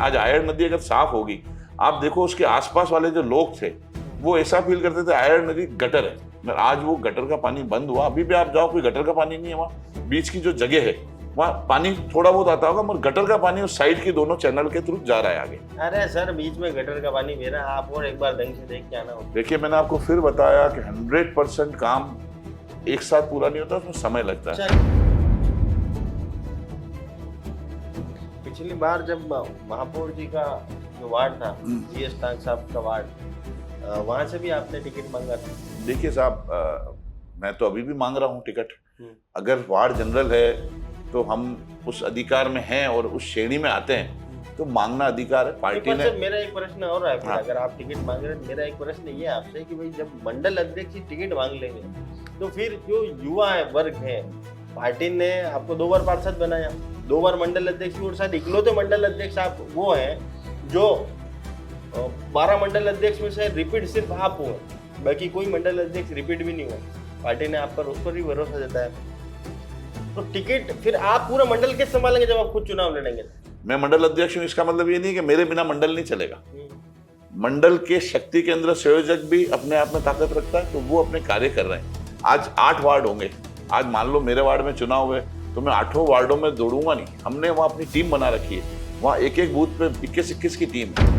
आज आयर नदी अगर साफ होगी, आप देखो उसके आसपास वाले जो लोग थे वो ऐसा फील करते थे आयर नदी गटर है, मगर आज वो गटर का पानी बंद हुआ। अभी भी आप जाओ, कोई गटर का पानी नहीं है वहाँ। बीच की जो जगह है वहाँ पानी थोड़ा बहुत आता होगा, मगर गटर का पानी उस साइड की दोनों चैनल के थ्रू जा रहा है आगे। अरे सर, बीच में गटर का पानी बह रहा है, आप और एक बार ढंग से देख के आना हो। देखिए, मैंने आपको फिर बताया कि 100% काम एक साथ पूरा नहीं होता, उसमें समय लगता है। पिछली बार जब महापौर जी का जो वार्ड था, जीएस टांग साहब का वार्ड, वहां से भी आपने टिकट मांगा था। देखिए साहब, मैं तो अभी भी मांग रहा हूँ टिकट। अगर वार्ड जनरल है तो हम उस अधिकार में हैं और उस श्रेणी में आते हैं तो मांगना अधिकार है। पार्टी ने मेरा एक प्रश्न और है, हाँ। अगर आप टिकट मांग रहे हैं, मेरा एक प्रश्न ये है आपसे कि भाई जब मंडल अध्यक्ष ही टिकट मांग लेंगे तो फिर जो युवा वर्ग है, पार्टी ने आपको 2 बार पार्षद बनाया, 2 बार मंडल अध्यक्ष, और शायद इकलौते मंडल अध्यक्ष आप वो हैं जो 12 मंडल अध्यक्ष में से रिपीट सिर्फ आप हुए, बाकी कोई मंडल अध्यक्ष रिपीट भी नहीं हुआ। पार्टी ने आप पर उस पर भी भरोसा जताया, तो टिकट फिर आप पूरा मंडल के संभालेंगे जब आप खुद चुनाव लड़ेंगे? मैं मंडल अध्यक्ष हूँ, इसका मतलब ये नहीं कि मेरे बिना मंडल नहीं चलेगा। मंडल के शक्ति केंद्र संयोजक भी अपने आप में ताकत रखता है, तो वो अपने कार्य कर रहे हैं। आज 8 वार्ड होंगे। आज मान लो मेरे वार्ड में चुनाव हुए तो मैं 8 वार्डों में दौड़ूंगा नहीं। हमने वहाँ अपनी टीम बना रखी है, वहाँ एक बूथ पे 21-21 की टीम है।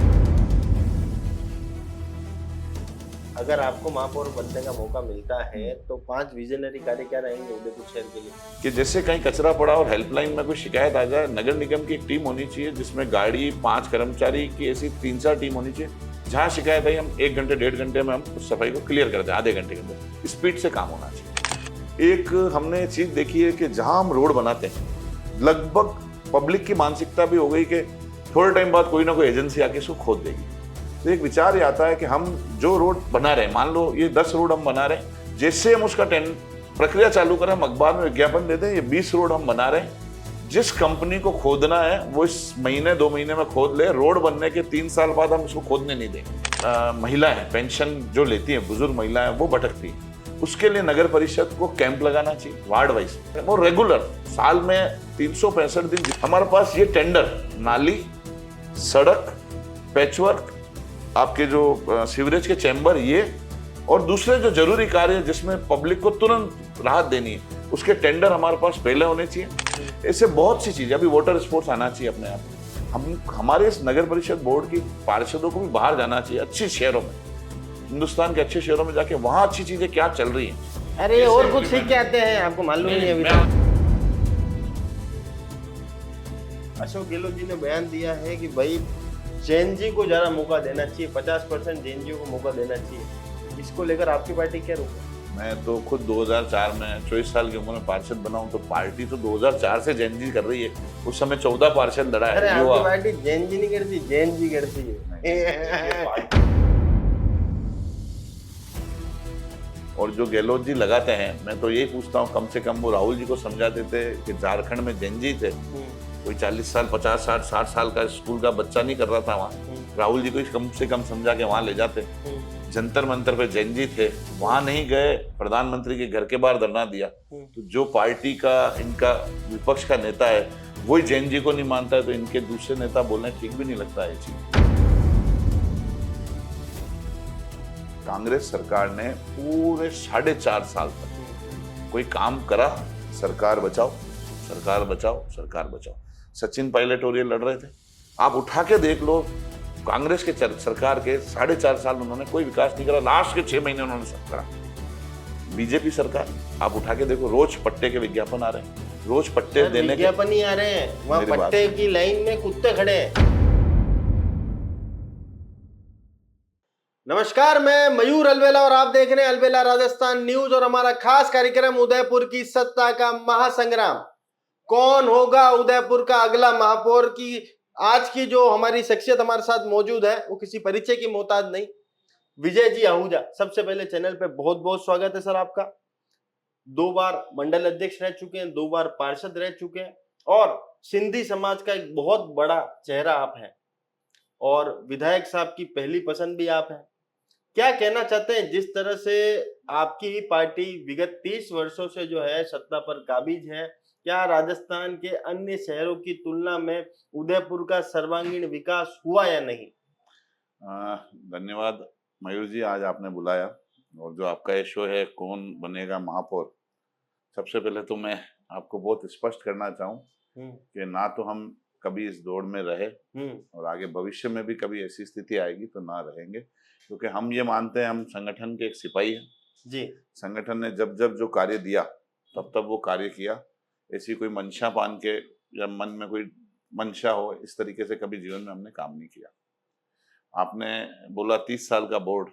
अगर आपको महापौर बनने का मौका मिलता है तो 5 विजनरी कार्य क्या रहेंगे उदयपुर शहर के लिए? कि जैसे कहीं कचरा पड़ा और हेल्पलाइन में कोई शिकायत आ जाए, नगर निगम की एक टीम होनी चाहिए जिसमें गाड़ी, 5 कर्मचारी की ऐसी 3-4 टीम होनी चाहिए। जहाँ शिकायत आई, हम 1 घंटे 1.5 घंटे में हम उस सफाई को क्लियर कर दें, आधे घंटे के अंदर। स्पीड से काम होना चाहिए। एक हमने चीज देखी है कि जहाँ हम रोड बनाते हैं, लगभग पब्लिक की मानसिकता भी हो गई कि थोड़े टाइम बाद कोई ना कोई एजेंसी आके इसको खोद देगी। तो एक विचार ये आता है कि हम जो रोड बना रहे हैं, मान लो ये 10 रोड हम बना रहे हैं, जैसे हम उसका प्रक्रिया चालू करें, हम अखबार में विज्ञापन दे दें, ये 20 रोड हम बना रहे हैं। जिस कंपनी को खोदना है वो इस महीने 2 महीने में खोद ले, रोड बनने के 3 साल बाद हम उसको खोदने नहीं देंगे। महिला है, पेंशन जो लेती है, बुजुर्ग महिला है, वो भटकती है, उसके लिए नगर परिषद को कैंप लगाना चाहिए वार्ड वाइज और रेगुलर। साल में 365 दिन हमारे पास ये टेंडर, नाली, सड़क, पैचवर्क, आपके जो सीवरेज के चैम्बर, ये और दूसरे जो जरूरी कार्य जिसमें पब्लिक को तुरंत राहत देनी है, उसके टेंडर हमारे पास पहले होने चाहिए। ऐसे बहुत सी चीजें, अभी वाटर स्पोर्ट्स आना चाहिए अपने आप। हमारे इस नगर परिषद बोर्ड की पार्षदों को भी बाहर जाना चाहिए, अच्छे शहरों में, हिंदुस्तान के अच्छे शहरों में जाके वहां अच्छी चीजें क्या चल रही हैं। अरे और कुछ सीख के आते हैं, आपको मालूम नहीं है अभी। अशोक गहलोत जी ने बयान दिया है कि भाई जैन को जरा मौका देना चाहिए, 50% जैन को मौका देना चाहिए। इसको लेकर आपकी पार्टी क्या रुक? मैं तो खुद 2004 में 24 साल की उम्र में पार्षद बना हूं, तो पार्टी तो 2004 से जैन जी कर रही है। उस समय 14 पार्षद लड़ा है। अरे आपकी पार्टी जैन जी नहीं करती, जैन जी करती है। और जो गहलोत जी लगाते हैं, मैं तो यही पूछता हूँ, कम से कम वो राहुल जी को समझाते थे कि झारखंड में जैन जी थे, कोई 40 साल 50 साल 60 साल का स्कूल का बच्चा नहीं कर रहा था वहाँ। राहुल जी को कम से कम समझा के वहाँ ले जाते। जंतर मंतर पे जैन जी थे, वहाँ नहीं गए, प्रधानमंत्री के घर के बाहर धरना दिया। तो जो पार्टी का इनका विपक्ष का नेता है वही जैन जी को नहीं मानता है, तो इनके दूसरे नेता बोलने ठीक भी नहीं लगता है चीज। कांग्रेस सरकार ने पूरे 4.5 साल तक कोई काम करा? सरकार बचाओ, सरकार बचाओ, सरकार बचाओ। सचिन पायलट और ये लड़ रहे थे, आप उठा के देख लो, कांग्रेस के सरकार के 4.5 साल उन्होंने कोई विकास नहीं करा। लास्ट के 6 महीने उन्होंने सब करा। बीजेपी सरकार, आप उठा के देखो, रोज पट्टे के विज्ञापन आ रहे हैं, रोज पट्टे देने के विज्ञापन ही आ रहे हैं, वहाँ पट्टे की लाइन में कुत्ते खड़े हैं। नमस्कार, मैं मयूर अलवेला और आप देख रहे हैं अलवेला राजस्थान न्यूज और हमारा खास कार्यक्रम उदयपुर की सत्ता का महासंग्राम। कौन होगा उदयपुर का अगला महापौर की आज की जो हमारी शख्सियत हमारे साथ मौजूद है वो किसी परिचय की मोहताज नहीं, विजय जी आहूजा। सबसे पहले चैनल पे बहुत बहुत स्वागत है सर आपका। 2 बार मंडल अध्यक्ष रह चुके हैं, 2 बार पार्षद रह चुके हैं और सिंधी समाज का एक बहुत बड़ा चेहरा आप हैं और विधायक साहब की पहली पसंद भी आप हैं। क्या कहना चाहते हैं, जिस तरह से आपकी पार्टी विगत 30 वर्षों से जो है सत्ता पर काबिज है क्या राजस्थान के अन्य शहरों की तुलना में उदयपुर का सर्वांगीण विकास हुआ या नहीं? धन्यवाद मयूर जी, आज आपने बुलाया और जो आपका ये शो है कौन बनेगा महापौर, सबसे पहले तो मैं आपको बहुत स्पष्ट करना चाहूँ कि ना तो हम कभी इस दौड़ में रहे और आगे भविष्य में भी कभी ऐसी स्थिति आएगी तो ना रहेंगे, क्योंकि हम ये मानते हैं हम संगठन के एक सिपाही हैं जी। संगठन ने जब जब जो कार्य दिया तब तब वो कार्य किया। ऐसी कोई मंशा पान के या मन में कोई मंशा हो इस तरीके से कभी जीवन में हमने काम नहीं किया। आपने बोला 30 साल का बोर्ड,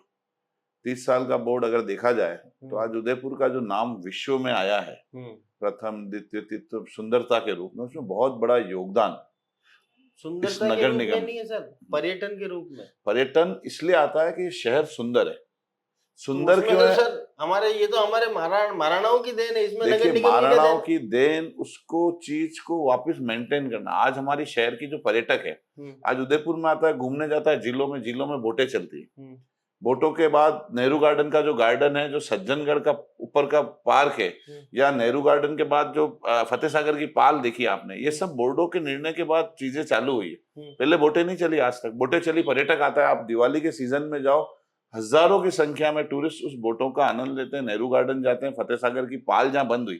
30 साल का बोर्ड अगर देखा जाए तो आज उदयपुर का जो नाम विश्व में आया है प्रथम द्वितीय तृतीय सुंदरता के रूप में, उसमें बहुत बड़ा योगदान सुंदरता के रूप में नहीं है सर, पर्यटन के रूप में। पर्यटन इसलिए आता है कि शहर सुंदर है। सुंदर क्यों है सर? हमारे ये तो हमारे महाराणाओं की देन है, इसमें नगर निगम महाराणाओं की देन, उसको चीज को वापस मेंटेन करना। आज हमारी शहर की जो पर्यटक है आज उदयपुर में आता है, घूमने जाता है, जिलों में बोटें चलती है। बोटों के बाद नेहरू गार्डन का जो गार्डन है, जो सज्जनगढ़ का ऊपर का पार्क है, या नेहरू गार्डन के बाद जो फतेह सागर की पाल देखी आपने, ये सब बोर्डों के निर्णय के बाद चीजें चालू हुई है। पहले बोटें नहीं चली, आज तक बोटें चली, पर्यटक आता है। आप दिवाली के सीजन में जाओ, हजारों की संख्या में टूरिस्ट उस बोटों का आनंद लेते हैं, नेहरू गार्डन जाते हैं, फतेह सागर की पाल जहां बंद हुई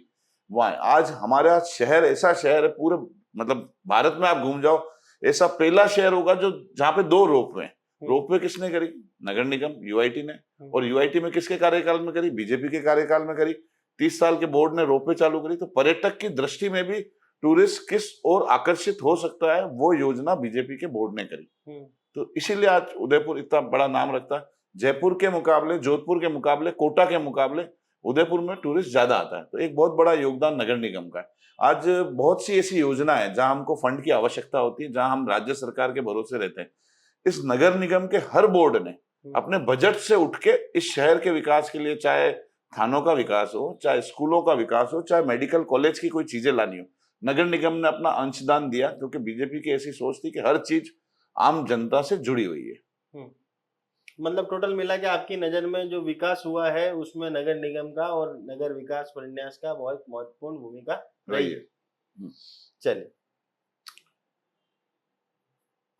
वहां। आज हमारा शहर ऐसा शहर है, पूरे मतलब भारत में आप घूम जाओ, ऐसा पहला शहर होगा जो जहां पे 2 रोपवे। रोपवे किसने करी? नगर निगम यूआईटी ने। और यूआईटी में किसके कार्यकाल में करी? बीजेपी के कार्यकाल में करी। 30 साल के बोर्ड ने रोपवे चालू करी। तो पर्यटक की दृष्टि में भी टूरिस्ट किस और आकर्षित हो सकता है, वो योजना बीजेपी के बोर्ड ने करी। तो इसीलिए आज उदयपुर इतना बड़ा नाम रखता है। जयपुर के मुकाबले, जोधपुर के मुकाबले, कोटा के मुकाबले उदयपुर में टूरिस्ट ज्यादा आता है। तो एक बहुत बड़ा योगदान नगर निगम का है। आज बहुत सी ऐसी योजना है जहां हमको फंड की आवश्यकता होती है, जहां हम राज्य सरकार के भरोसे रहते हैं। इस नगर निगम के हर बोर्ड ने अपने बजट से उठ के इस शहर के विकास के लिए, चाहे थानों का विकास हो, चाहे स्कूलों का विकास हो, चाहे मेडिकल कॉलेज की कोई चीजें लानी हो, नगर निगम ने अपना अंशदान दिया, क्योंकि बीजेपी की ऐसी सोच थी कि हर चीज आम जनता से जुड़ी हुई है। मतलब टोटल मिला के आपकी नजर में जो विकास हुआ है उसमें नगर निगम का और नगर विकास प्रन्यास का बहुत महत्वपूर्ण भूमिका रही है। चलिए,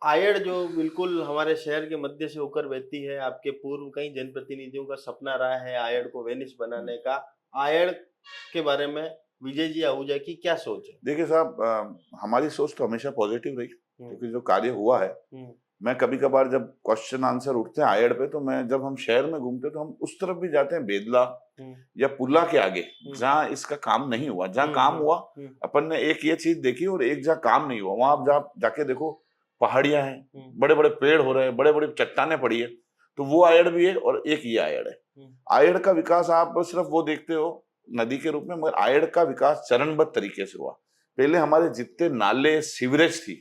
आयड़ जो बिल्कुल हमारे शहर के मध्य से होकर बहती है, आपके पूर्व कई जनप्रतिनिधियों का सपना रहा है आयड़ को वेनिस बनाने का। आयड़ के बारे में विजय जी आहूजा की क्या सोच है? देखिए साहब, हमारी सोच तो हमेशा पॉजिटिव रही, क्योंकि जो कार्य हुआ है, मैं कभी कभार जब क्वेश्चन आंसर उठते हैं आयड़ पे, तो मैं जब हम शहर में घूमते हैं तो हम उस तरफ भी जाते हैं, बेदला या पुल्ला के आगे जहाँ इसका काम नहीं हुआ। जहाँ काम हुआ अपन ने एक ये चीज देखी, और एक जहाँ काम नहीं हुआ वहां आप जाके देखो, पहाड़ियां हैं, बड़े बड़े पेड़ हो रहे हैं, बड़े बड़े चट्टाने पड़ी है। तो वो आयड़ भी है और एक ये आयड़ है। आयड़ का विकास आप सिर्फ वो देखते हो नदी के रूप में, मगर आयड़ का विकास चरणबद्ध तरीके से हुआ। पहले हमारे जितने नाले, सीवरेज थी,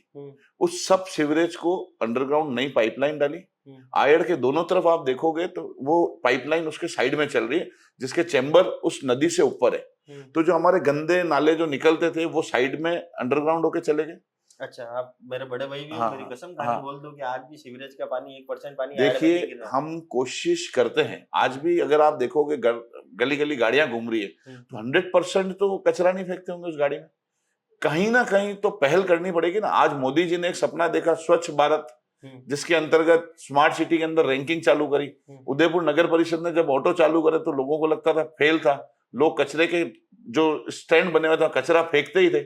उस सब सीवरेज को अंडरग्राउंड नई पाइपलाइन डाली। आयड़ के दोनों तरफ आप देखोगे तो वो पाइपलाइन उसके साइड में चल रही है, जिसके चैम्बर उस नदी से ऊपर है। तो जो हमारे गंदे नाले जो निकलते थे वो साइड में अंडरग्राउंड होके चले गए। अच्छा, आप मेरे बड़े भाई भी मेरी कसम खा के बोल दो कि आज भी सीवरेज का पानी 1% पानी देखिए, हम कोशिश करते हैं। आज भी अगर आप देखोगे गली गली गाड़ियां घूम रही है तो 100% तो कचरा नहीं फेंकते होंगे उस गाड़ी में। कहीं ना कहीं तो पहल करनी पड़ेगी ना। आज मोदी जी ने एक सपना देखा, स्वच्छ भारत, जिसके अंतर्गत स्मार्ट सिटी के अंदर रैंकिंग चालू करी। उदयपुर नगर परिषद ने जब ऑटो चालू करे तो लोगों को लगता था फेल था, लोग कचरे के जो स्टैंड बने हुए थे कचरा फेंकते ही थे।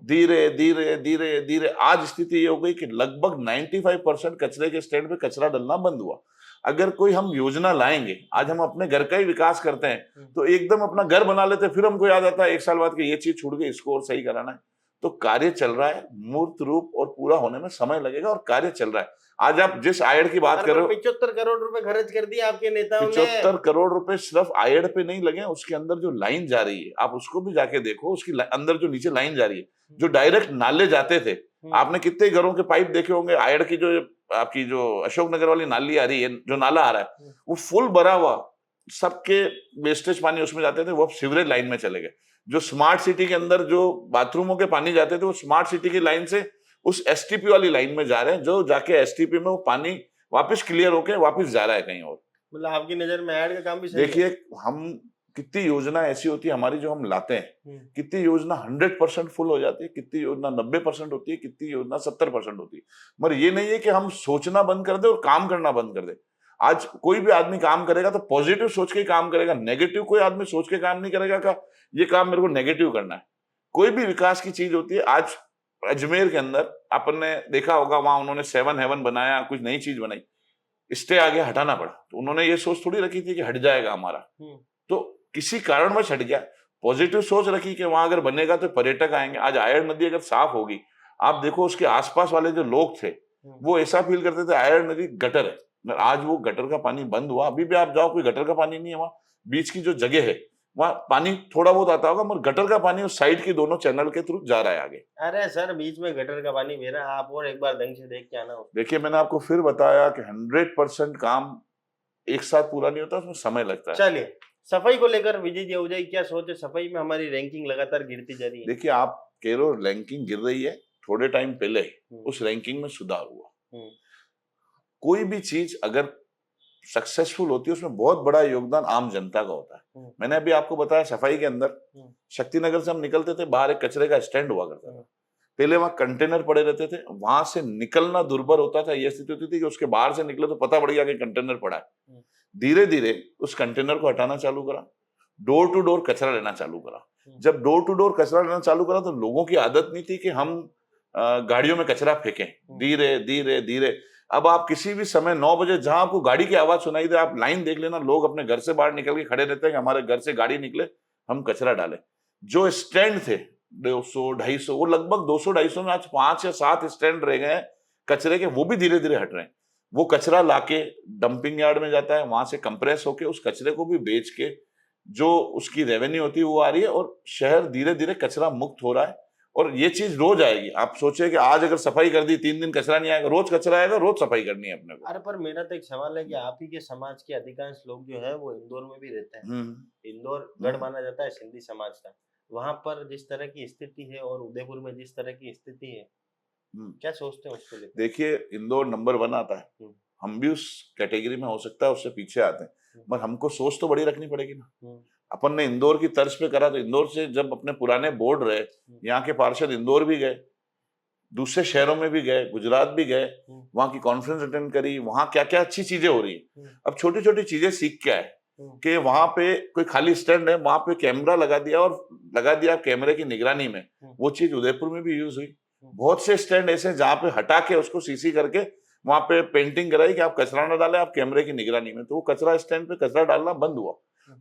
धीरे धीरे धीरे धीरे आज स्थिति ये हो गई कि लगभग 95% कचरे के स्टैंड पे कचरा डलना बंद हुआ। अगर कोई हम योजना लाएंगे, आज हम अपने घर का ही विकास करते हैं तो एकदम अपना घर बना लेते हैं, फिर हमको याद आता है एक साल बाद कि ये चीज छूट गई, इसको और सही कराना है। तो कार्य चल रहा है, मूर्त रूप और पूरा होने में समय लगेगा, और कार्य चल रहा है। आज आप जिस आयड़ की बात कर रहे हो, 75 करोड़ रुपए खर्च कर दिए आपके नेताओं ने। 75 करोड़ रुपए सिर्फ आयड़ पे नहीं लगे, उसके अंदर जो लाइन जा रही है आप उसको भी जाके देखो। उसकी अंदर जो नीचे लाइन जा रही है, जो डायरेक्ट नाले जाते थे, आपने कितने घरों के पाइप देखे होंगे। आयड़ की जो आपकी जो अशोकनगर वाली नाली आ रही है, जो नाला आ रहा है वो फुल भरा हुआ, सबके वेस्टेज पानी उसमें जाते थे, वो सीवरेज लाइन में चले गए। जो स्मार्ट सिटी के अंदर जो बाथरूमों के पानी जाते थे वो स्मार्ट सिटी की लाइन से उस एसटीपी वाली लाइन में जा रहे हैं, जो जाके एसटीपी में वो पानी वापस क्लियर होके वापस जा रहा है कहीं और। मतलब आपकी नजर में आयड़ का काम भी सही है? देखिए, हम कितनी योजना ऐसी होती है हमारी जो हम लाते हैं, कितनी योजना 100% फुल हो जाती है, कितनी योजना 90% होती है, कितनी योजना 70% होती है। मगर ये नहीं है कि हम सोचना बंद कर दे और काम करना बंद कर दे। आज कोई भी आदमी काम करेगा तो पॉजिटिव सोच के काम करेगा, नेगेटिव कोई आदमी सोच के काम नहीं करेगा का ये काम मेरे को नेगेटिव करना है। कोई भी विकास की चीज होती है, आज अजमेर के अंदर अपन ने देखा होगा, वहां उन्होंने 7 हेवन बनाया, कुछ नई चीज बनाई, स्टे आगे हटाना पड़ा। तो उन्होंने ये सोच थोड़ी रखी थी कि हट जाएगा हमारा, तो किसी कारणवश हट गया। पॉजिटिव सोच रखी कि वहां अगर बनेगा तो पर्यटक आएंगे। आज आयर नदी अगर साफ होगी, आप देखो उसके आसपास वाले जो लोग थे वो ऐसा फील करते थे आयर नदी गटर है। आज वो गटर का पानी बंद हुआ, अभी भी आप जाओ कोई गटर का पानी नहीं है। वहां बीच की जो जगह है वहां पानी थोड़ा बहुत आता होगा, मगर गटर का पानी उस साइड की दोनों चैनल के थ्रू जा रहा है आगे। अरे सर, बीच में गटर का पानी मेरा, आप और एक बार ढंग से देख के आना। देखिए मैंने आपको फिर बताया कि 100% काम एक साथ पूरा नहीं होता, उसमें समय लगता है। चलिए, सफाई को लेकर विजय जी ओझा क्या सोच है? सफाई में हमारी रैंकिंग लगातार गिरती जा रही है। देखिए आप कह रहे हो रैंकिंग गिर रही है, थोड़े टाइम पहले उस रैंकिंग में सुधार हुआ। कोई भी चीज अगर सक्सेसफुल होती है उसमें बहुत बड़ा योगदान आम जनता का होता है। मैंने अभी आपको बताया सफाई के अंदर शक्तिनगर से हम निकलते थे, बाहर एक कचरे का स्टैंड हुआ करता था। पहले वहां कंटेनर पड़े रहते थे, वहां से निकलना दुर्भर होता था। यह स्थिति होती थी कि उसके बाहर से निकले तो पता पड़ गया कि कंटेनर पड़ा है। धीरे धीरे उस कंटेनर को हटाना चालू करा, डोर टू डोर कचरा लेना चालू करा। जब डोर टू डोर कचरा लेना चालू करा तो लोगों की आदत नहीं थी कि हम गाड़ियों में कचरा फेंकें। धीरे धीरे धीरे अब आप किसी भी समय 9 बजे जहां आपको गाड़ी की आवाज सुनाई दे, आप लाइन देख लेना, लोग अपने घर से बाहर निकल के खड़े रहते हैं कि हमारे घर से गाड़ी निकले, हम कचरा डालें। जो स्टैंड थे 200-250, वो लगभग 200-250 में आज 5 या 7 स्टैंड रह गए हैं कचरे के, वो भी धीरे धीरे हट रहे हैं। वो कचरा लाके डंपिंग यार्ड में जाता है, वहां से कंप्रेस होके उस कचरे को भी बेच के जो उसकी रेवेन्यू होती है वो आ रही है, और शहर धीरे धीरे कचरा मुक्त हो रहा है। और ये चीज रोज आएगी। आप सोचे कि आज अगर सफाई कर दी 3 दिन कचरा नहीं आएगा, रोज कचरा आएगा, रोज सफाई करनी है अपने को। अरे पर मेरा तो एक सवाल है कि आप ही के समाज के अधिकांश लोग जो है वो इंदौर में भी रहते हैं। इंदौर गढ़ माना जाता है सिंधी समाज का। वहां पर जिस तरह की स्थिति है और उदयपुर में जिस तरह की स्थिति है, क्या सोचते हैं उसको लेकर? देखिए इंदौर नंबर 1 आता है, हम भी उस कैटेगरी में हो सकता है उससे पीछे आते हैं, मगर हमको सोच तो बड़ी रखनी पड़ेगी ना। अपन ने इंदौर की तर्ज पे करा, तो इंदौर से जब अपने पुराने बोर्ड रहे, यहाँ के पार्षद इंदौर भी गए, दूसरे शहरों में भी गए, गुजरात भी गए, वहां की कॉन्फ्रेंस अटेंड करी, वहां क्या क्या अच्छी चीजें हो रही है। अब छोटी छोटी चीजें सीख के आए कि वहां पे कोई खाली स्टैंड है, वहां पे कैमरा लगा दिया, और लगा दिया कैमरे की निगरानी में। वो चीज उदयपुर में भी यूज हुई। बहुत से स्टैंड ऐसे जहां पे हटा के उसको सीसी करके वहां पे पेंटिंग कराई कि आप कचरा ना डालें, आप कैमरे की निगरानी में। तो वो कचरा स्टैंड पे कचरा डालना बंद हुआ।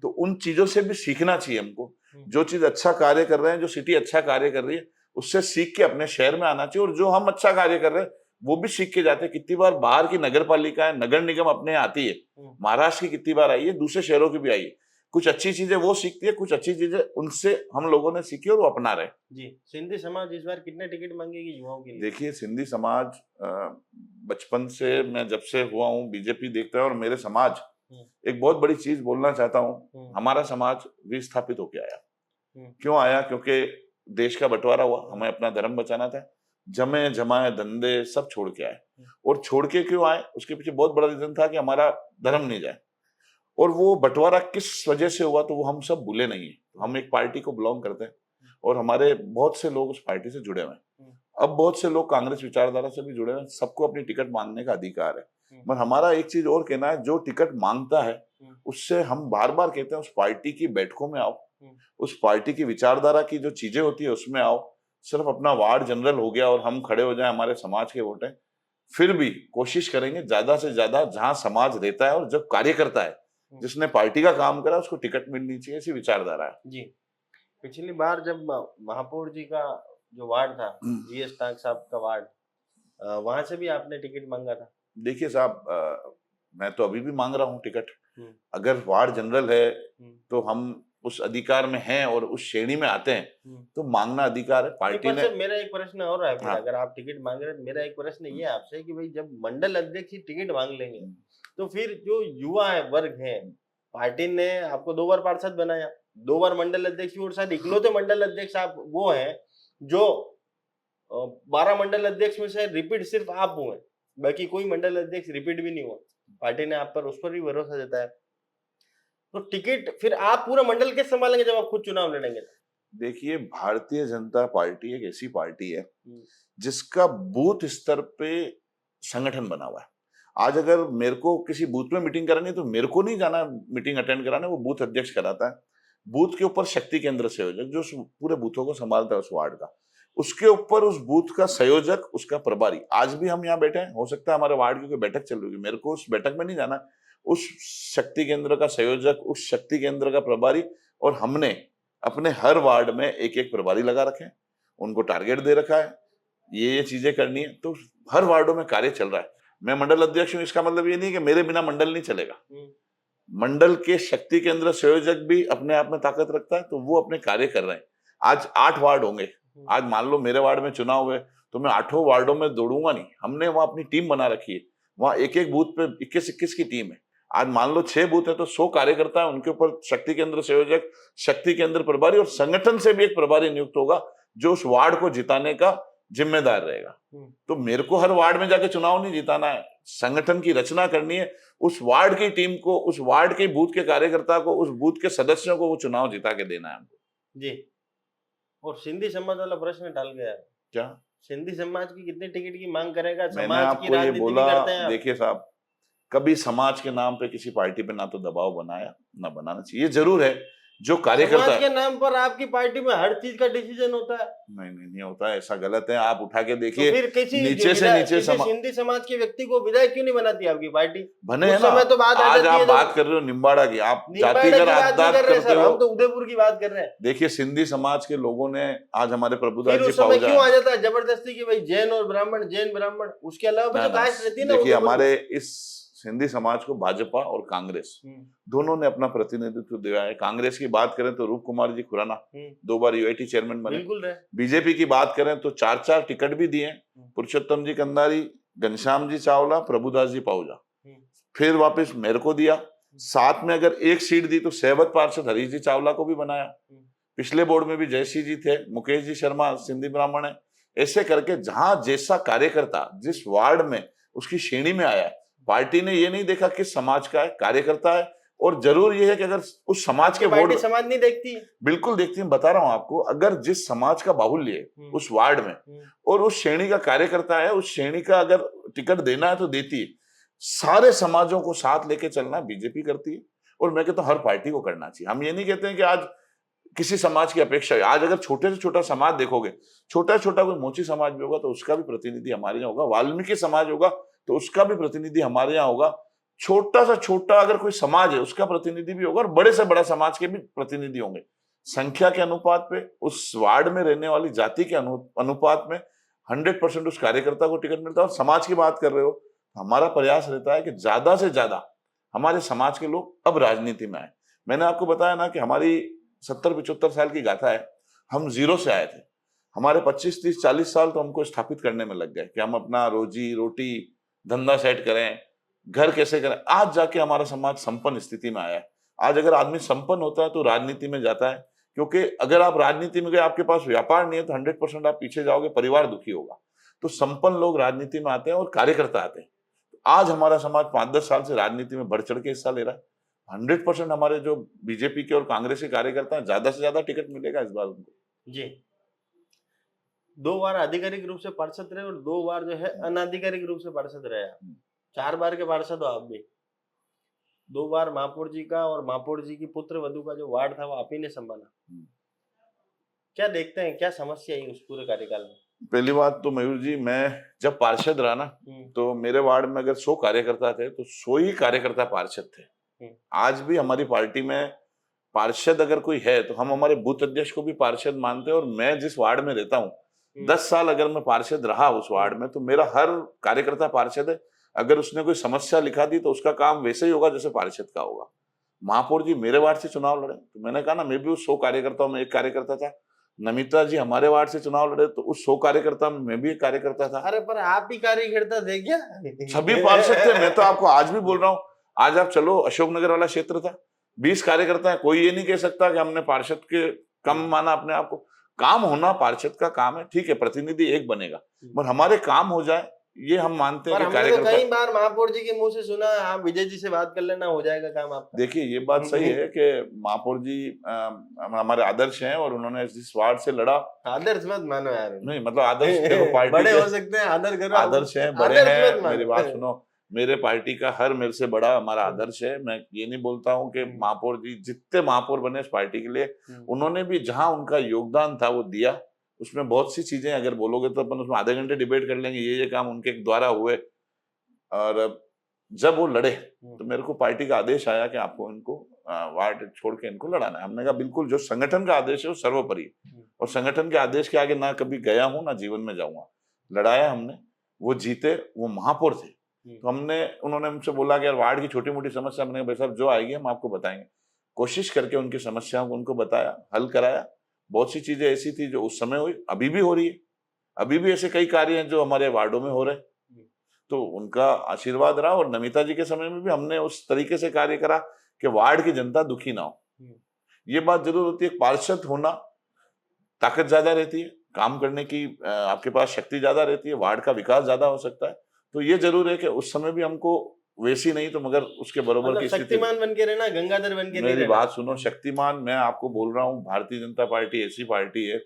तो उन चीजों से भी सीखना चाहिए हमको। जो चीज अच्छा कार्य कर रहे हैं, जो सिटी अच्छा कार्य कर रही है, उससे सीख के अपने शहर में आना चाहिए। और जो हम अच्छा कार्य कर रहे हैं वो भी सीख के जाते हैं। कितनी बार बाहर की नगर पालिका है, नगर निगम अपने आती है, महाराष्ट्र की कितनी बार आई है, दूसरे शहरों की भी आई है। कुछ अच्छी चीजें वो सीखती है, कुछ अच्छी चीजें उनसे हम लोगों ने सीखी और वो अपना रहे। जी, सिंधी समाज इस बार कितने टिकट मांगेगी युवाओं के लिए? देखिए सिंधी समाज बचपन से, मैं जब से हुआ हूँ बीजेपी देखता है, और मेरे समाज एक बहुत बड़ी चीज बोलना चाहता हूँ, हमारा समाज विस्थापित होके आया। क्यों आया? क्योंकि देश का बंटवारा हुआ, हमें अपना धर्म बचाना था, जमे जमाए धंधे सब छोड़ के आए। और छोड़ के क्यों आए? उसके पीछे बहुत बड़ा रीजन था कि हमारा धर्म नहीं जाए। और वो बंटवारा किस वजह से हुआ तो वो हम सब भूले नहीं है। हम एक पार्टी को बिलोंग करते हैं और हमारे बहुत से लोग उस पार्टी से जुड़े हुए हैं। अब बहुत से लोग कांग्रेस विचारधारा से भी जुड़े हुए हैं। सबको अपनी टिकट मांगने का अधिकार है, मगर हमारा एक चीज और कहना है, जो टिकट मांगता है उससे हम बार बार कहते हैं उस पार्टी की बैठकों में आओ, उस पार्टी की विचारधारा की जो चीजें होती है उसमें आओ। सिर्फ अपना वार्ड जनरल हो गया और हम खड़े हो जाए, हमारे समाज के वोट हैं, फिर भी कोशिश करेंगे ज्यादा से ज्यादा जहां समाज रहता है और जब कार्य करता है, जिसने पार्टी का काम करा उसको टिकट मिलनी चाहिए, ऐसी विचारधारा है। जी, पिछली बार जब महापौर जी का जो वार्ड था, जीएस टांक साहब का वार्ड, वहां से भी आपने टिकट मांगा था। देखिए साहब, मैं तो अभी भी मांग रहा हूँ टिकट। अगर वार्ड जनरल है तो हम उस अधिकार में हैं और उस श्रेणी में आते हैं तो मांगना अधिकार है। पार्टी ने। मेरा एक प्रश्न और है, हाँ। अगर आप टिकट मांग रहे हैं तो मेरा एक प्रश्न ये आपसे कि भाई जब मंडल अध्यक्ष ही टिकट मांग लेंगे तो फिर जो युवा है, वर्ग है, पार्टी ने आपको 2 बार पार्षद बनाया, 2 बार मंडल अध्यक्ष, और शायद इकलौते मंडल अध्यक्ष आप वो हैं जो 12 मंडल अध्यक्ष में से रिपीट सिर्फ आप हुए, बाकी कोई मंडल अध्यक्ष रिपीट भी नहीं हुआ। पार्टी ने आप पर उस पर भी भरोसा जताया। तो टिकट फिर आप पूरा मंडल के संभालेंगे जब आप खुद चुनाव लड़ेंगे? देखिए, भारतीय जनता पार्टी एक ऐसी पार्टी है जिसका बूथ स्तर पे संगठन बना हुआ है। आज अगर मेरे को किसी बूथ में मीटिंग करानी है तो मेरे को नहीं जाना मीटिंग अटेंड कराने, वो बूथ अध्यक्ष कराता है। बूथ के ऊपर शक्ति केंद्र संयोजक जो पूरे बूथों को संभालता है उस वार्ड का, उसके ऊपर उस बूथ का संयोजक, उसका प्रभारी। आज भी हम यहाँ बैठे हैं, हो सकता है हमारे वार्ड की कोई बैठक चल रही है, मेरे को उस बैठक में नहीं जाना, उस शक्ति केंद्र का संयोजक, उस शक्ति केंद्र का प्रभारी, और हमने अपने हर वार्ड में एक एक प्रभारी लगा रखे हैं, उनको टारगेट दे रखा है, ये चीजें करनी है। तो हर वार्डों में कार्य चल रहा है। मैं मंडल अध्यक्ष हूँ, इसका मतलब ये नहीं कि मेरे बिना मंडल नहीं चलेगा। मंडल के शक्ति केंद्र संयोजक भी अपने आप में ताकत रखता है, तो वो अपने कार्य कर रहे हैं। आज 8 वार्ड होंगे। आज मान लो मेरे वार्ड में चुनाव हुए तो मैं 8 वार्डों में दौड़ूंगा नहीं, हमने वहां अपनी टीम बना रखी है, वहां एक एक बूथ पे 21-21 की टीम है। आज मान लो 6 बूथ है तो 100 कार्यकर्ता है, उनके ऊपर शक्ति केंद्र संयोजक, शक्ति केंद्र प्रभारी, और संगठन से भी एक प्रभारी नियुक्त होगा जो उस वार्ड को जिताने का जिम्मेदार रहेगा। तो मेरे को हर वार्ड में जाके चुनाव नहीं जिताना है, संगठन की रचना करनी है, उस वार्ड की टीम को, उस वार्ड के बूथ के कार्यकर्ता को, उस बूथ के सदस्यों को वो चुनाव जिता के देना है हमको जी। और सिंधी समाज वाला प्रश्न टाल गया है क्या? सिंधी समाज की कितने टिकट की मांग करेगा? मैंने समाज की आपको ये राजनीति भी बोला, करते हैं आप। देखिए साहब, कभी समाज के नाम पे किसी पार्टी पे ना तो दबाव बनाया ना बनाना चाहिए। ये जरूर है जो कार्यकर्ता समाज के नाम पर आपकी पार्टी में हर चीज का डिसीजन होता है। नहीं होता है, ऐसा गलत है। आप उठा के तो देखिए, फिर किसी नीचे से नीचे सिंधी समाज के व्यक्ति को विधायक क्यों नहीं बनाती आपकी पार्टी? बने है उस ना। समय तो बात आ आज जाती आप है बात कर रहे हो निम्बाड़ा की, आप निम्बाड़ा की जातिगत बात नहीं आदात कर रहे करते सर, हो। हम तो उदयपुर की बात कर रहे हैं। देखिए, सिंधी समाज के लोगों ने आज हमारे प्रभुदास फिर जी उस समय पाहुजा, क्यों आ जाता है जबरदस्ती की भाई जैन और ब्राह्मण, जैन ब्राह्मण, उसके अलावा भी तो कास्ट रहती है ना। देखिए, हमारे इस सिंधी समाज को भाजपा और कांग्रेस दोनों ने अपना प्रतिनिधित्व दिया है। कांग्रेस की बात करें तो रूप कुमार जी खुराना 2 बार यूआईटी चेयरमैन बने। बिल्कुल है। बीजेपी की बात करें तो 4 टिकट भी दिए, पुरुषोत्तम जी कंधारी, घनश्याम जी चावला, प्रभुदास जी पाहुजा, फिर वापस मेरे को दिया। साथ में अगर एक सीट दी तो सहवत पार्षद हरीश जी चावला को भी बनाया। पिछले बोर्ड में भी जयसिंह जी थे, मुकेश जी शर्मा सिंधी ब्राह्मण है। ऐसे करके जहां जैसा कार्यकर्ता जिस वार्ड में उसकी श्रेणी में आया है, पार्टी ने ये नहीं देखा किस समाज का है, कार्यकर्ता है। और जरूर ये है कि अगर उस समाज के वोट, समाज नहीं देखती, बिल्कुल देखती है। बता रहा हूं आपको, अगर जिस समाज का बाहुल्य है उस वार्ड में और उस श्रेणी का कार्यकर्ता है, उस श्रेणी का अगर टिकट देना है तो देती है। सारे समाजों को साथ लेके चलना बीजेपी करती है, और मैं कहता हूं हर पार्टी को करना चाहिए। हम ये नहीं कहते हैं कि आज किसी समाज की अपेक्षा है। आज अगर छोटे से छोटा समाज देखोगे, छोटा छोटा कोई मोची समाज भी होगा तो उसका भी प्रतिनिधि हमारे यहाँ होगा, वाल्मीकि समाज होगा तो उसका भी प्रतिनिधि हमारे यहाँ होगा। छोटा सा छोटा अगर कोई समाज है उसका प्रतिनिधि भी होगा, और बड़े से बड़ा समाज के भी प्रतिनिधि होंगे। संख्या के अनुपात पे, उस वार्ड में रहने वाली जाति के अनुपात में 100% उस कार्यकर्ता को टिकट मिलता है। और समाज की बात कर रहे हो, हमारा प्रयास रहता है कि ज्यादा से ज्यादा हमारे समाज के लोग अब राजनीति में आए। मैंने आपको बताया ना कि हमारी 70-75 साल की गाथा है। हम जीरो से आए थे, हमारे 25-30-40 साल तो हमको स्थापित करने में लग गए कि हम अपना रोजी रोटी धंधा सेट करें, घर कैसे करें। आज जाके हमारा समाज संपन्न स्थिति में आया है। आज अगर आदमी संपन्न होता है तो राजनीति में जाता है, क्योंकि अगर आप राजनीति में गए, आपके पास व्यापार नहीं है तो 100% आप पीछे जाओगे, परिवार दुखी होगा। तो संपन्न लोग राजनीति में आते हैं और कार्यकर्ता आते हैं। आज हमारा समाज 5-10 साल से राजनीति में बढ़ चढ़ के हिस्सा ले रहा है। 100% हमारे जो बीजेपी के और कांग्रेस के कार्यकर्ता हैं, ज्यादा से ज्यादा टिकट मिलेगा इस बार उनको। जी, 2 बार आधिकारिक रूप से पार्षद रहे और 2 बार जो है अनाधिकारिक रूप से पार्षद रहे। 4 बार के पार्षद हो आप भी। 2 बार महापौर जी का और महापौर जी की पुत्र वधु का जो वार्ड था वो आप ही ने संभाला। क्या देखते हैं, क्या समस्या आई उस पूरे कार्यकाल में? पहली बात तो मयूर जी, मैं जब पार्षद रहा ना तो मेरे वार्ड में अगर 100 कार्यकर्ता थे तो 100 ही कार्यकर्ता पार्षद थे। आज भी हमारी पार्टी में पार्षद अगर कोई है तो हम हमारे बूथ अध्यक्ष को भी पार्षद मानते हैं। और मैं जिस वार्ड में रहता हूँ 10 साल अगर मैं पार्षद रहा उस वार्ड में, तो मेरा हर कार्यकर्ता पार्षद है। अगर उसने कोई समस्या लिखा दी तो उसका काम वैसे ही होगा जैसे पार्षद का होगा। महापौर जी मेरे वार्ड से चुनाव लड़े तो मैंने कहा ना, मैं भी उस 100 कार्यकर्ताओं में एक कार्यकर्ता था। नमिता जी हमारे वार्ड से चुनाव लड़े तो उस 100 कार्यकर्ता में मैं भी एक कार्यकर्ता था। अरे पर आप भी कार्यकर्ता थे क्या? सभी पार्षद थे। मैं तो आपको आज भी बोल रहा हूँ, आज आप चलो अशोकनगर वाला क्षेत्र था, 20 कार्यकर्ता है। कोई ये नहीं कह सकता कि हमने पार्षद के कम माना अपने आप को। काम होना पार्षद का काम है, ठीक है, प्रतिनिधि एक बनेगा, पर हमारे काम हो जाए ये हम मानते हैं पर कि हमने तो कार्यकर्ता, कई बार महापौर जी के मुंह से सुना आप विजय जी से बात कर लेना, हो जाएगा काम आपका। देखिए ये बात सही है कि महापौर जी हमारे आदर्श हैं और उन्होंने जिस वार्ड से लड़ा, आदर्श मत मानो यार, नहीं मतलब आदर्श देखो पार्टी बड़े के हो सकते हैं, आदर करो, आदर्श हैं, बड़े आदर्श हैं, मत मानो। मेरी बात सुनो, मेरे पार्टी का हर मेरे से बड़ा हमारा आदर्श है। मैं ये नहीं बोलता हूँ कि महापौर जी जितने महापौर बने इस पार्टी के लिए, उन्होंने भी जहां उनका योगदान था वो दिया। उसमें बहुत सी चीजें अगर बोलोगे तो अपन उसमें आधे घंटे डिबेट कर लेंगे, ये काम उनके द्वारा हुए। और जब वो लड़े तो मेरे को पार्टी का आदेश आया कि आपको इनको वार्ड छोड़ के इनको लड़ाना है। हमने कहा बिल्कुल, जो संगठन का आदेश है वो सर्वोपरि है, और संगठन के आदेश के आगे ना कभी गया हूं ना जीवन में जाऊंगा। लड़ाया हमने, वो जीते, वो महापौर थे। तो हमने, उन्होंने हमसे बोला कि यार वार्ड की छोटी मोटी समस्या, हमने कहा भाई साहब जो आएगी हम आपको बताएंगे। कोशिश करके उनकी समस्याओं को उनको बताया, हल कराया। बहुत सी चीजें ऐसी थी जो उस समय हुई, अभी भी हो रही है, अभी भी ऐसे कई कार्य हैं जो हमारे वार्डों में हो रहे हैं। तो उनका आशीर्वाद रहा, और नमिता जी के समय में भी हमने उस तरीके से कार्य करा कि वार्ड की जनता दुखी ना हो। ये बात जरूर होती है, पार्षद होना ताकत ज्यादा रहती है, काम करने की आपके पास शक्ति ज्यादा रहती है, वार्ड का विकास ज्यादा हो सकता है। तो ये जरूर है कि उस समय भी हमको वैसी नहीं तो मगर उसके बराबर की स्थिति। शक्तिमान बन के रहना, गंगाधर बन के नहीं रहना। मेरी बात सुनो, शक्तिमान मैं आपको बोल रहा हूँ, भारतीय जनता पार्टी ऐसी पार्टी है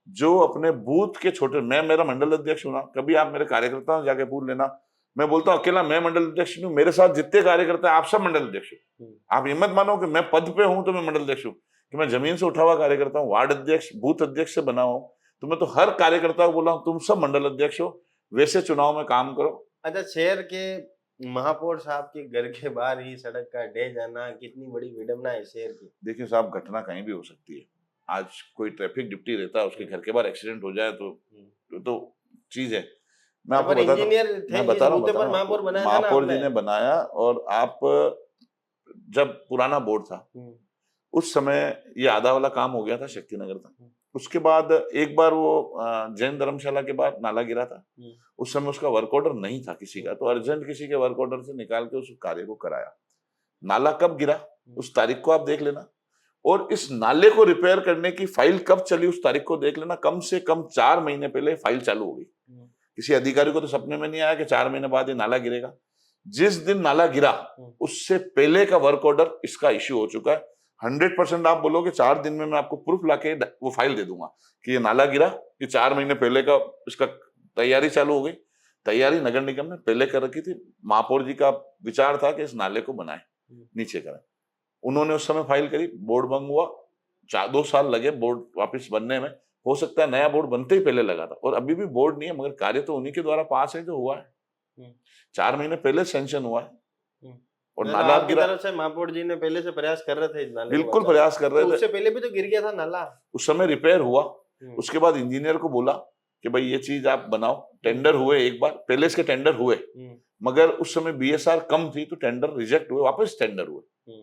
जो अपने बूथ के छोटे, मैं मेरा मंडल अध्यक्ष हूं ना, कभी आप मेरे कार्यकर्ताओं जाके पूछ लेना, मैं बोलता हूँ अकेला मैं मंडल अध्यक्ष हूँ, मेरे साथ जितने कार्यकर्ता आप सब मंडल अध्यक्ष हो। आप ये मत मानो कि मैं पद पे हूं तो मैं मंडल अध्यक्ष हूँ, कि मैं जमीन से उठा हुआ कार्यकर्ता हूँ, वार्ड अध्यक्ष बूथ अध्यक्ष से बना हूँ। तो मैं तो हर कार्यकर्ता को बोला हूँ तुम सब मंडल अध्यक्ष हो, वैसे चुनाव में काम करो। अच्छा, शहर के महापौर साहब के घर के बाहर ही सड़क का ढह जाना कितनी बड़ी विडंबना है शहर की। देखिए साहब, घटना कहीं भी हो सकती है। आज कोई ट्रैफिक ड्यूटी रहता है, उसके घर के बाहर एक्सीडेंट हो जाए तो चीज है। मैं आपको बता रहा हूँ, महापौर जी ने बनाया, और आप जब पुराना बोर्ड था उस समय ये आधा वाला काम हो गया था शक्तिनगर तक। उसके बाद एक बार वो जैन धर्मशाला के बाद नाला गिरा था, उस समय उसका वर्क ऑर्डर नहीं था किसी का, तो अर्जेंट किसी के वर्क ऑर्डर से निकाल के उस कार्य को कराया। नाला कब गिरा उस तारीख को आप देख लेना, और इस नाले को रिपेयर करने की फाइल कब चली उस तारीख को देख लेना। कम से कम 4 महीने पहले फाइल चालू हो गई। किसी अधिकारी को तो सपने में नहीं आया कि 4 महीने बाद ये नाला गिरेगा। जिस दिन नाला गिरा उससे पहले का वर्क ऑर्डर इसका इश्यू हो चुका है। 100% आप बोलोगे 4 दिन में मैं आपको प्रूफ लाके वो फाइल दे दूंगा कि ये नाला गिरा, ये 4 महीने पहले का इसका तैयारी चालू हो गई। तैयारी नगर निगम ने पहले कर रखी थी। महापौर जी का विचार था कि इस नाले को बनाए, नीचे करें। उन्होंने उस समय फाइल करी, बोर्ड भंग हुआ, 2 साल लगे बोर्ड वापस बनने में। हो सकता है नया बोर्ड बनते ही पहले लगा था, और अभी भी बोर्ड नहीं है, मगर कार्य तो उन्हीं के द्वारा पास है जो हुआ है। 4 महीने पहले सेंक्शन हुआ है, और नाला गिरा। तरफ से महापौर जी ने पहले से प्रयास कर रहे थे इस नाले बिल्कुल प्रयास कर रहे थे। उससे पहले भी तो गिर गया था नाला, उस समय रिपेयर हुआ। उसके बाद इंजीनियर को बोला कि भाई ये चीज आप बनाओ। टेंडर हुए, एक बार पहले इसके टेंडर हुए, मगर उस समय बीएसआर कम थी तो टेंडर रिजेक्ट हुए, वापस टेंडर हुए।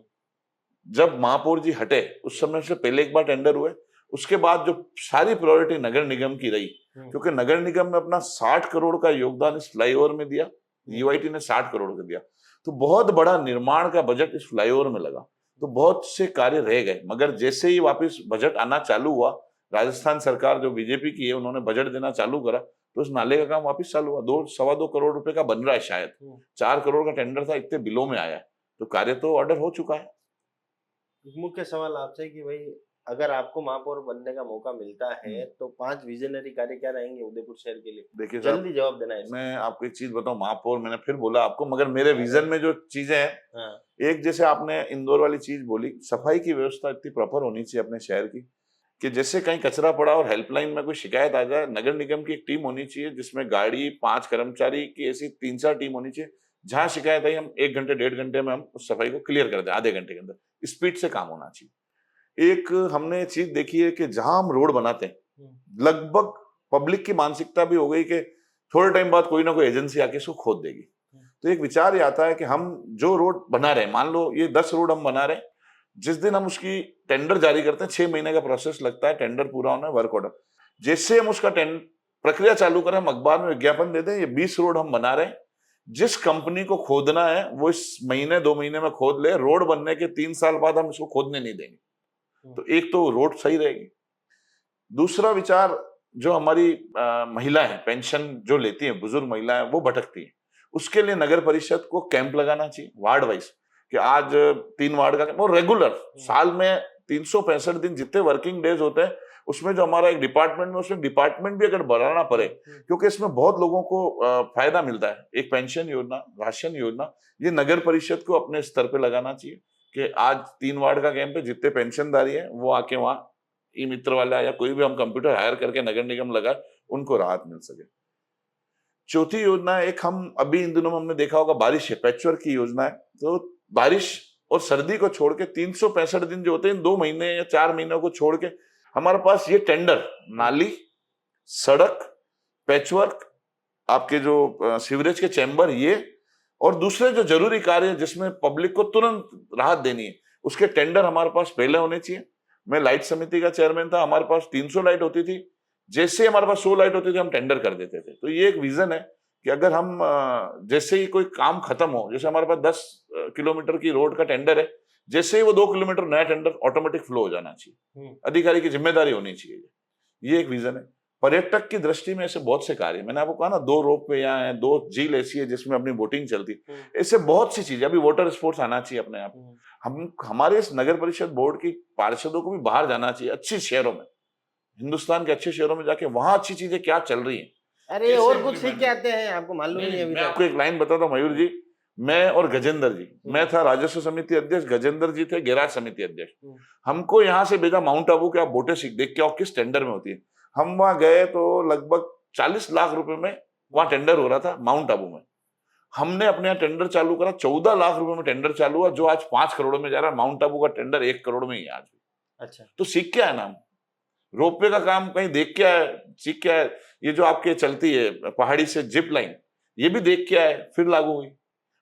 जब महापौर जी हटे उस समय से पहले एक बार टेंडर हुए। उसके बाद जो सारी प्रायोरिटी नगर निगम की रही, क्योंकि नगर निगम ने अपना 60 करोड़ का योगदान इस फ्लाईओवर में दिया, यूआईटी ने 60 करोड़ का दिया, तो बहुत बड़ा निर्माण का बजट इस फ्लाईओवर में लगा। तो बहुत से कार्य रह गए, मगर जैसे ही वापस बजट आना चालू हुआ, राजस्थान सरकार जो बीजेपी की है उन्होंने बजट देना चालू करा, तो उस नाले का काम वापस चालू हुआ। 2-2.25 करोड़ रुपए का बन रहा है, शायद 4 करोड़ का टेंडर था, इतने बिलों में आया है, तो कार्य तो ऑर्डर हो चुका है। मुख्य सवाल आपसे कि भाई अगर आपको महापौर बनने का मौका मिलता है तो 5 विजनरी कार्य क्या रहेंगे उदयपुर शहर के लिए? देखिए जल्दी जवाब देना है। मैं आपको एक चीज बताऊं, महापौर मैंने फिर बोला आपको, मगर मेरे विजन में जो चीजें हैं, एक जैसे आपने इंदौर वाली चीज बोली, सफाई की व्यवस्था इतनी प्रॉपर होनी चाहिए अपने शहर की कि जैसे कहीं कचरा पड़ा और हेल्पलाइन में कोई शिकायत आ जाए, नगर निगम की एक टीम होनी चाहिए जिसमें गाड़ी, 5 कर्मचारी की ऐसी 3-4 टीम होनी चाहिए। जहां शिकायत आई हम 1 घंटे 1.5 घंटे में हम उस सफाई को क्लियर कर दें, आधे घंटे के अंदर। स्पीड से काम होना चाहिए। एक हमने चीज देखी है कि जहां हम रोड बनाते हैं, लगभग पब्लिक की मानसिकता भी हो गई कि थोड़े टाइम बाद कोई ना कोई एजेंसी आके इसको खोद देगी। तो एक विचार ये आता है कि हम जो रोड बना रहे हैं, मान लो ये 10 रोड हम बना रहे हैं, जिस दिन हम उसकी टेंडर जारी करते हैं 6 महीने का प्रोसेस लगता है टेंडर पूरा होना है, वर्क ऑर्डर। जैसे हम उसका प्रक्रिया चालू करें, हम अखबार में विज्ञापन दे दें, ये 20 रोड हम बना रहे हैं, जिस कंपनी को खोदना है वो इस महीने 2 महीने में खोद ले, रोड बनने के 3 साल बाद हम इसको खोदने नहीं देंगे। तो एक तो रोड सही रहेगी। दूसरा विचार जो हमारी महिलाएं पेंशन जो लेती हैं, बुजुर्ग महिलाएं वो भटकती हैं, उसके लिए नगर परिषद को कैंप लगाना चाहिए वार्ड वाइज, कि आज 3 वार्ड का वो रेगुलर साल में 365 दिन जितने वर्किंग डेज होते हैं, उसमें जो हमारा एक डिपार्टमेंट में, उसमें डिपार्टमेंट भी अगर बढ़ाना पड़े, क्योंकि इसमें बहुत लोगों को फायदा मिलता है। एक पेंशन योजना, राशन योजना, ये नगर परिषद को अपने स्तर पे लगाना चाहिए कि आज 3 वार्ड का कैंप है, जितने पेंशनधारी है वो आके वहां ई मित्र वाला या कोई भी हम कंप्यूटर हायर करके नगर निगम लगाए, उनको राहत मिल सके। चौथी योजना एक हम अभी इन दिनों में हमने देखा होगा, बारिश है, पैचवर्क की योजना है। तो बारिश और सर्दी को छोड़ के 365 दिन जो होते हैं, 2 महीने या 4 महीनों को छोड़ के हमारे पास ये टेंडर, नाली, सड़क, पैचवर्क, आपके जो सीवरेज के चैम्बर, ये और दूसरे जो जरूरी कार्य जिसमें पब्लिक को तुरंत राहत देनी है, उसके टेंडर हमारे पास पहले होने चाहिए। मैं लाइट समिति का चेयरमैन था, हमारे पास 300 लाइट होती थी, जैसे ही हमारे पास 100 लाइट होती थी हम टेंडर कर देते थे। तो ये एक विजन है कि अगर हम जैसे ही कोई काम खत्म हो, जैसे हमारे पास 10 किलोमीटर की रोड का टेंडर है, जैसे ही वो 2 किलोमीटर नया टेंडर ऑटोमेटिक फ्लो हो जाना चाहिए, अधिकारी की जिम्मेदारी होनी चाहिए। ये एक विजन है। पर्यटक की दृष्टि में ऐसे बहुत से कार्य, मैंने आपको कहा ना, 2 रोपवे यहाँ है, 2 झील ऐसी है जिसमें अपनी बोटिंग चलती है, ऐसे बहुत सी चीजें। अभी वाटर स्पोर्ट्स आना चाहिए अपने आप। हम हमारे इस नगर परिषद बोर्ड की पार्षदों को भी बाहर जाना चाहिए, अच्छी शहरों में, हिंदुस्तान के अच्छे शहरों में जाके वहां अच्छी चीजें क्या चल रही हैं, अरे और कुछ सीख के आते हैं, आपको मालूम नहीं है अभी मैं तक। आपको एक लाइन बताता हूँ मयूर जी, मैं और गजेंद्र जी, मैं था राजस्व समिति अध्यक्ष, गजेंद्र जी थे गैराज समिति अध्यक्ष। हमको यहाँ से भेजा माउंट आबू के, आप बोटे सीख देख के आओ किस टेंडर में होती है। हम वहां गए तो लगभग 40 लाख रुपए में वहां टेंडर हो रहा था माउंट आबू में। हमने अपने यहाँ टेंडर चालू करा, 14 लाख रुपए में टेंडर चालू हुआ, जो आज 5 करोड़ में जा रहा है। माउंट आबू का टेंडर 1 करोड़ में ही है आज। अच्छा, तो सीख के आया ना, रोपवे का काम कहीं देख के आए, सीख के आए। ये जो आपके चलती है पहाड़ी से जिप लाइन, ये भी देख के आए, फिर लागू हुई।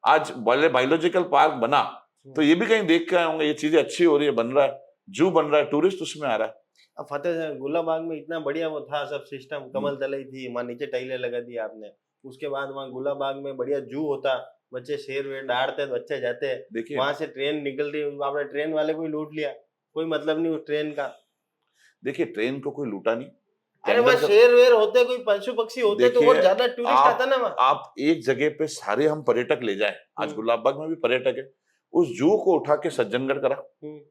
आज बायोलॉजिकल पार्क बना तो ये भी कहीं देख के आए होंगे, ये चीजें अच्छी हो रही है, बन रहा है, जू बन रहा है, टूरिस्ट उसमें आ रहा है। अब फतेह गुलाबाग में इतना बढ़िया वो था सब सिस्टम, कमल तलई थी, वहां नीचे टाइलें लगा दी आपने। उसके बाद वहाँ गुलाबाग में बढ़िया जू होता, बच्चे शेर वेर दहाड़ते, बच्चे जाते, देखिए वहां से ट्रेन निकल रही, आपने ट्रेन वाले को ही लूट लिया, कोई मतलब नहीं उस ट्रेन का। देखिए ट्रेन को कोई लूटा नहीं। अरे वहाँ शेर वेर होते, कोई पशु पक्षी होते तो और ज्यादा टूरिस्ट आता ना वहाँ। आप एक जगह पे सारे हम पर्यटक ले जाए, आज गुलाबबाग में भी पर्यटक है, उस जू को उठा के सज्जनगढ़ करा।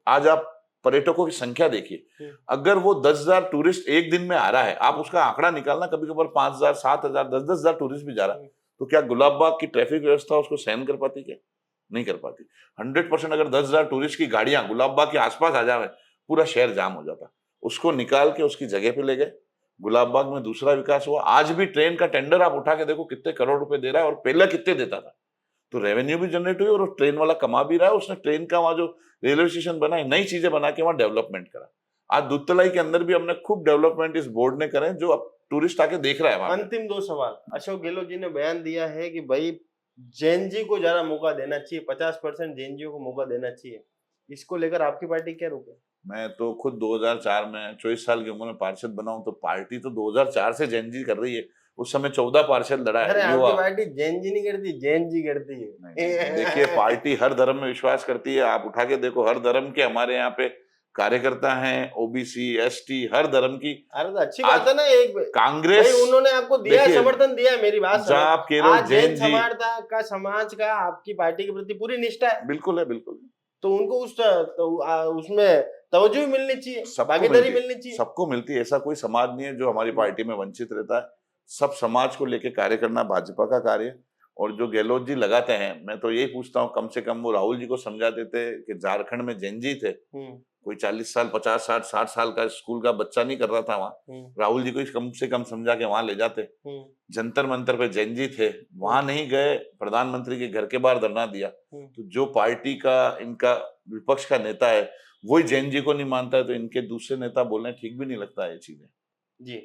आज आप पर्यटकों की संख्या देखिए, अगर वो 10,000 टूरिस्ट एक दिन में आ रहा है, आप उसका आंकड़ा निकालना, कभी कभार 5,000, 7,000, 10,000 टूरिस्ट भी जा रहा है, तो क्या गुलाबबाग की ट्रैफिक व्यवस्था उसको सहन कर पाती? क्या नहीं कर पाती। 100% अगर 10,000 टूरिस्ट की गाड़ियां गुलाबबाग के आसपास आ जाए, पूरा शहर जाम हो जाता। उसको निकाल के उसकी जगह पे ले गए, गुलाबबाग में दूसरा विकास हुआ। आज भी ट्रेन का टेंडर आप उठा के देखो कितने करोड़ रुपए दे रहा है और पहले कितने देता था। तो रेवेन्यू भी जनरेट हुई और ट्रेन वाला कमा भी रहा है। उसने ट्रेन का वहां जो रेलवे स्टेशन बनाए, नई चीजें बना के वहां डेवलपमेंट करा। आज दूधतलाई के अंदर भी हमने खूब डेवलपमेंट इस बोर्ड ने करे, जो अब टूरिस्ट आके देख रहा है वहां। अंतिम 2 सवाल, अशोक गहलोत जी ने बयान दिया है कि भाई जैन जी को ज्यादा मौका देना चाहिए, 50% जैन जी को मौका देना चाहिए, इसको लेकर आपकी पार्टी क्या रुख है? मैं तो खुद 2004 में 24 साल की उम्र में पार्षद बना हूं, तो पार्टी तो 2004 से जैन जी कर रही है। उस समय 14 पार्षद लड़ा अरे है। आपकी पार्टी जैन जी नहीं करती, जैन जी करती है। देखिए पार्टी हर धर्म में विश्वास करती है, आप उठा के देखो, हर धर्म के हमारे यहाँ पे कार्यकर्ता हैं, ओबीसी, एसटी, हर धर्म की। अरे तो अच्छी बात है ना, एक कांग्रेस उन्होंने आपको दिया, समर्थन दिया। मेरी बात आप कह रहे हो जैन जी, समाज का आपकी पार्टी के प्रति पूरी निष्ठा है। बिल्कुल है, बिल्कुल। तो उनको उसमें तवज्जो मिलनी चाहिए, भागीदारी मिलनी चाहिए। सबको मिलती है, ऐसा कोई समाज नहीं है जो हमारी पार्टी में वंचित रहता है। सब समाज को लेके कार्य करना भाजपा का कार्य। और जो गहलोत जी लगाते हैं, मैं तो यही पूछता हूँ, कम से कम वो राहुल जी को समझा देते कि झारखंड में जैन जी थे, कोई 40 साल 50 साल 60 साल का स्कूल का बच्चा नहीं कर रहा था वहां। राहुल जी को कम से कम समझा के वहां ले जाते। जंतर मंतर पे जैन जी थे, वहां नहीं गए, प्रधानमंत्री के घर के बाहर धरना दिया। तो जो पार्टी का इनका विपक्ष का नेता है वही जैन जी को नहीं मानता है, तो इनके दूसरे नेता बोलने ठीक भी नहीं लगता है ये चीजें। जी,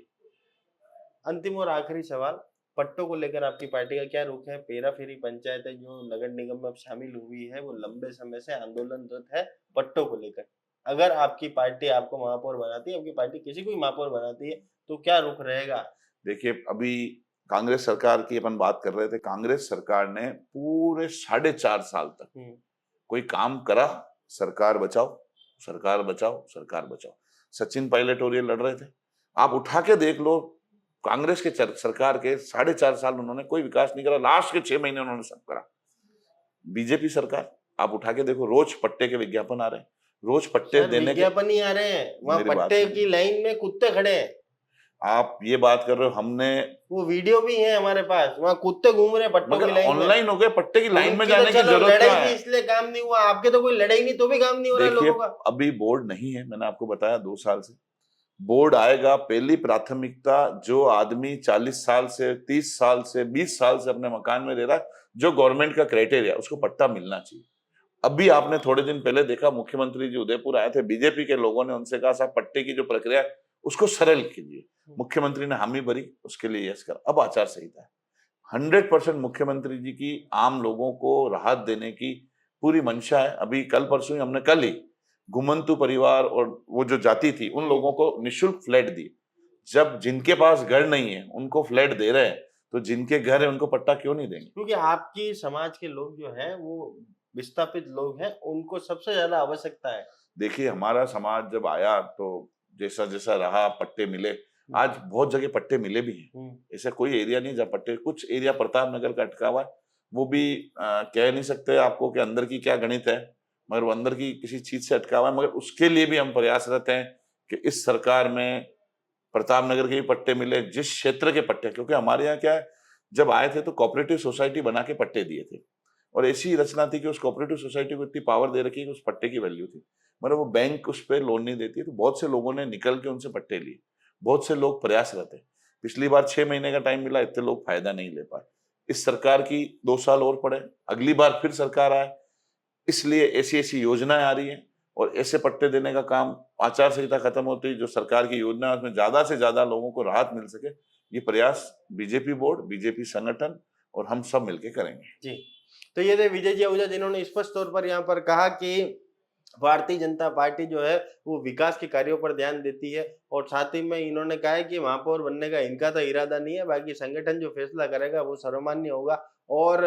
अंतिम और आखिरी सवाल, पट्टों को लेकर आपकी पार्टी का क्या रुख है? पेरा फेरी पंचायत है जो नगर निगम में अब शामिल हुई है, वो लंबे समय से आंदोलनरत है पट्टों को लेकर। अगर आपकी पार्टी आपको महापौर बनाती है, आपकी पार्टी किसी को भी महापौर बनाती है, तो क्या रुख रहेगा? देखिए अभी कांग्रेस सरकार की अपन बात कर रहे थे, कांग्रेस सरकार ने पूरे 4.5 साल तक कोई काम करा? सरकार बचाओ, सरकार बचाओ, सरकार बचाओ। सचिन पायलट और ये लड़ रहे थे। आप उठा के देख लो, कांग्रेस के सरकार के 4.5 साल उन्होंने कोई विकास नहीं करा, लास्ट के 6 महीने उन्होंने सब करा। बीजेपी सरकार आप उठा के देखो, रोज पट्टे के विज्ञापन आ रहे हैं, रोज पट्टे देने के विज्ञापन ही आ रहे हैं, वहाँ मेरी बात पट्टे सुनो। की लाइन में कुत्ते खड़े हैं। आप ये बात कर रहे हो, हमने वो वीडियो भी है हमारे पास, वहाँ कुत्ते घूम रहे हैं पट्टों की मगर लाइन में। ऑनलाइन हो गए, पट्टे की लाइन में उनकी जाने तो की चलो जरूरत क्या लड़ाई थी है? इसलिए काम नहीं हुआ, आपके तो कोई लड़ाई नहीं तो भी काम नहीं हो रहा है देखिए, लोगों का। अभी बोर्ड नहीं है, मैंने आपको बताया 2 साल से बोर्ड आएगा। पहली प्राथमिकता जो आदमी 40 साल से 30 साल से 20 साल से अपने मकान में रह रहा है, जो गवर्नमेंट का क्राइटेरिया, उसको पट्टा मिलना चाहिए। अभी आपने थोड़े दिन पहले देखा, मुख्यमंत्री जी उदयपुर आए थे, बीजेपी के लोगों ने उनसे कहा साहब पट्टे की जो प्रक्रिया है उसको सरल कीजिए। मुख्यमंत्री ने हामी भरी, उसके लिए यस करा। अब आचार संहिता है, 100% मुख्यमंत्री जी की आम लोगों को राहत देने की पूरी मंशा है। अभी कल परसों ही हमने कल ही घुमंतु परिवार और वो जो जाति थी उन लोगों को निःशुल्क फ्लैट दिए। जब जिनके पास घर नहीं है उनको फ्लैट दे रहे हैं, तो जिनके घर है उनको पट्टा क्यों नहीं देंगे? क्योंकि आपकी समाज के लोग जो हैं वो विस्थापित लोग हैं, उनको सबसे ज्यादा आवश्यकता है। देखिए, हमारा समाज जब आया तो जैसा जैसा रहा, पट्टे मिले। आज बहुत जगह पट्टे मिले भी हैं, ऐसा कोई एरिया नहीं जहाँ पट्टे, कुछ एरिया प्रताप नगर का अटका हुआ है, वो भी कह नहीं सकते आपको कि अंदर की क्या गणित है, मगर वो अंदर की किसी चीज से अटका हुआ है। मगर उसके लिए भी हम प्रयासरत हैं कि इस सरकार में प्रताप नगर के भी पट्टे मिले, जिस क्षेत्र के पट्टे, क्योंकि हमारे यहाँ क्या है, जब आए थे तो कोऑपरेटिव सोसाइटी बना के पट्टे दिए थे, और ऐसी रचना थी कि उस कोऑपरेटिव सोसाइटी को इतनी पावर दे रखी कि उस पट्टे की वैल्यू थी, मगर वो बैंक उस पर लोन नहीं देती, तो बहुत से लोगों ने निकल के उनसे पट्टे लिए। बहुत से लोग प्रयासरत है। पिछली बार 6 महीने का टाइम मिला, इतने लोग फायदा नहीं ले पाए। इस सरकार की 2 साल और पड़े, अगली बार फिर सरकार आए, इसलिए ऐसी ऐसी योजनाएं आ रही हैं, और ऐसे पट्टे देने का काम आचार संहिता खत्म होती है, जो सरकार की योजना है उसमें ज्यादा से ज्यादा लोगों को राहत मिल सके, ये प्रयास बीजेपी बोर्ड, बीजेपी संगठन और हम सब मिलकर करेंगे। जी, तो ये थे विजय जी आहूजा, जिन्होंने स्पष्ट तौर पर यहाँ पर कहा कि भारतीय जनता पार्टी जो है वो विकास के कार्यों पर ध्यान देती है, और साथ ही में इन्होंने कहा है कि महापौर बनने का इनका तो इरादा नहीं है, बाकी संगठन जो फैसला करेगा वो सर्वमान्य होगा। और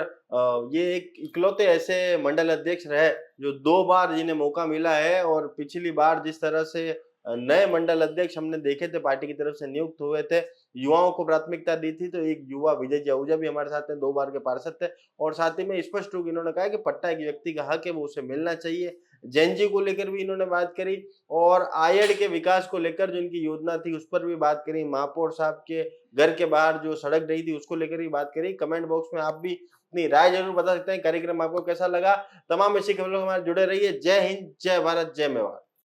ये एक इकलौते ऐसे मंडल अध्यक्ष रहे जो 2 बार जिन्हें मौका मिला है, और पिछली बार जिस तरह से नए मंडल अध्यक्ष हमने देखे थे पार्टी की तरफ से नियुक्त हुए थे, युवाओं को प्राथमिकता दी थी, तो एक युवा विजय जी आहूजा भी हमारे साथ में 2 बार के पार्षद थे। और साथ ही में स्पष्ट रूप इन्होंने कहा कि पट्टा एक व्यक्ति का हक है, वो उसे मिलना चाहिए। जेएनजी को लेकर भी इन्होंने बात करी, और आयड के विकास को लेकर जो इनकी योजना थी उस पर भी बात करी। महापौर साहब के घर के बाहर जो सड़क रही थी उसको लेकर भी बात करी। कमेंट बॉक्स में आप भी अपनी राय जरूर बता सकते हैं। कार्यक्रम आपको कैसा लगा? तमाम ऐसी खबरों से हमारे जुड़े रहिए। जय हिंद, जय भारत, जय मेवाड़।